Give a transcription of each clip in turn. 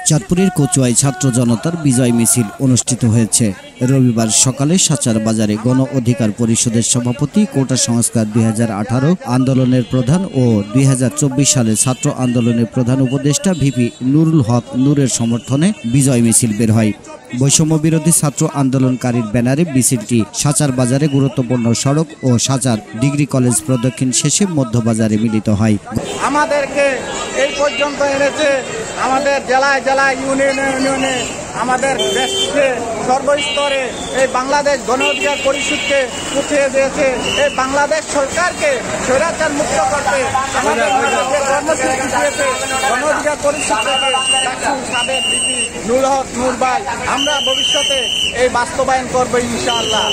চাঁদপুরের কচুয়ায় ছাত্র জনতার বিজয় মিছিল অনুষ্ঠিত হয়েছে। রবিবার সকালে সাচার বাজারে গণ অধিকার পরিষদের সভাপতি কোটা সংস্কার 2018 আন্দোলনের প্রধান ও 2024 সালে ছাত্র আন্দোলনের প্রধান উপদেষ্টা ভিপি নুরুল হক নূরের সমর্থনে বিজয় মিছিল বের হয়। বৈষম্য বিরোধী ছাত্র আন্দোলনকারীর ব্যানারে মিছিলটি সাচার বাজারে গুরুত্বপূর্ণ সড়ক ও সাচার ডিগ্রি কলেজ প্রদক্ষিণ শেষে মধ্যবাজারে মিলিত হয়। আমাদেরকে এই পর্যন্ত এনেছে, আমাদের জেলায় জেলায় ইউনিয়নে আমাদের দেশকে সর্বস্তরে এই বাংলাদেশ গণ অধিকার পরিষদকে উঠিয়ে দিয়েছে। এই বাংলাদেশ সরকারকে স্বৈরাচার মুক্ত করতে আমাদের যে কর্মসূচি দিয়েছে গণ অধিকার পরিষদ থেকে নুরুল হক নূর ভাই, আমরা ভবিষ্যতে এই বাস্তবায়ন করবো ইনশাআল্লাহ।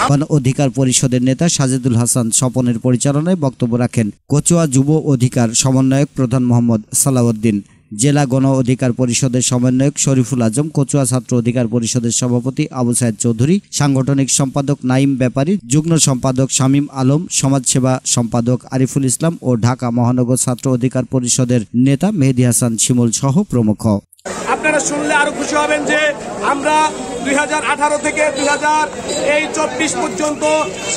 গণ অধিকার পরিষদের নেতা সাজেদুল হাসান স্বপনের পরিচালনায় বক্তব্য রাখেন কচুয়া যুব অধিকার সমন্বয়ক প্রধান মোহাম্মদ সালাউদ্দিন, জেলা গণ অধিকার পরিষদের সমন্বয়ক শরীফুল আজম, কচুয়া ছাত্র অধিকার পরিষদের সভাপতি আবু সাইদ চৌধুরী, সাংগঠনিক সম্পাদক নাইম ব্যাপারী, যুগ্ম সম্পাদক শামীম আলম, সমাজসেবা সম্পাদক আরিফুল ইসলাম ও ঢাকা মহানগর ছাত্র অধিকার পরিষদের নেতা মেহেদী হাসান শিমুল সহ প্রমুখ। আপনারা শুনলে আরো খুশি হবেন যে আমরা 2018 থেকে 2024 পর্যন্ত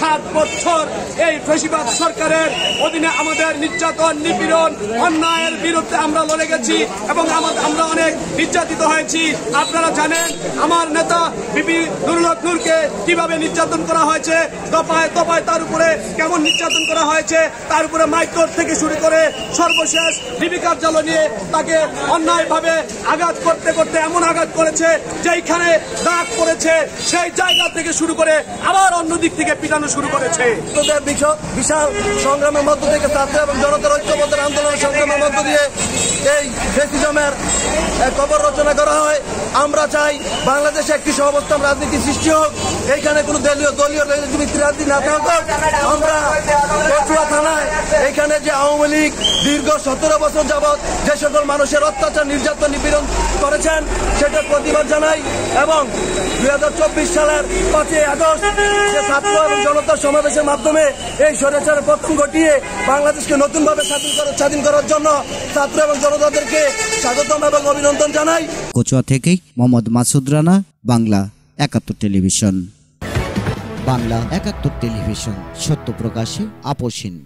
7 বছর এই ফ্যাসিবাদ সরকারের অধীনে আমাদের নির্যাতন নিপীড়ন অন্যায়ের বিরুদ্ধে আমরা লড়ে গেছি এবং আমরা অনেক নির্যাতিত হয়েছি। আপনারা জানেন আমার নেতা ভিপি নুরুল হক নূরকে কিভাবে নির্যাতন করা হয়েছে, দফায় দফায় তার উপরে কেমন নির্যাতন করা হয়েছে, তার উপরে মাইক্রোর থেকে শুরু করে সর্বশেষ ডিবি কার্যালয় নিয়ে তাকে অন্যায়ভাবে আঘাত করতে করতে এমন আঘাত করেছে যেইখানে দাগ পড়েছে সেই জায়গা থেকে শুরু করে আবার অন্য দিক থেকে পিটানো শুরু করেছে। বিশাল সংগ্রামের মধ্য থেকে ছাত্র এবং জনতার ঐক্যবদ্ধ আন্দোলনের সংগ্রামের মধ্য দিয়ে এই ফ্যাসিজমের কবর রচনা করা হয়। আমরা চাই বাংলাদেশে একটি সহাবস্থান রাজনীতি সৃষ্টি হোক, এইখানে কোনো দলীয় রাজনীতি না থাকুক। আমরা কচুয়া থানায় এইখানে যে আওয়ামী লীগ দীর্ঘ 17 বছর যাবৎ যে সকল মানুষের অত্যাচার নির্যাতন নিপীড়ন করেছেন সেটা প্রতিবাদ জানাই এবং 2024 সালের 5 আগস্ট যে ছাত্র এবং জনতার সমাবেশের মাধ্যমে এই স্বৈরাচারের পতন ঘটিয়ে বাংলাদেশকে নতুনভাবে স্বাধীন করার জন্য ছাত্র এবং জনতাদেরকে স্বাগতম এবং অভিনন্দন জানাই। কচুয়া থেকেই মোহাম্মদ মাসুদ রানা, বাংলা 71 টেলিভিশন। বাংলা 71 টেলিভিশন, সত্য প্রকাশে আপোষহীন।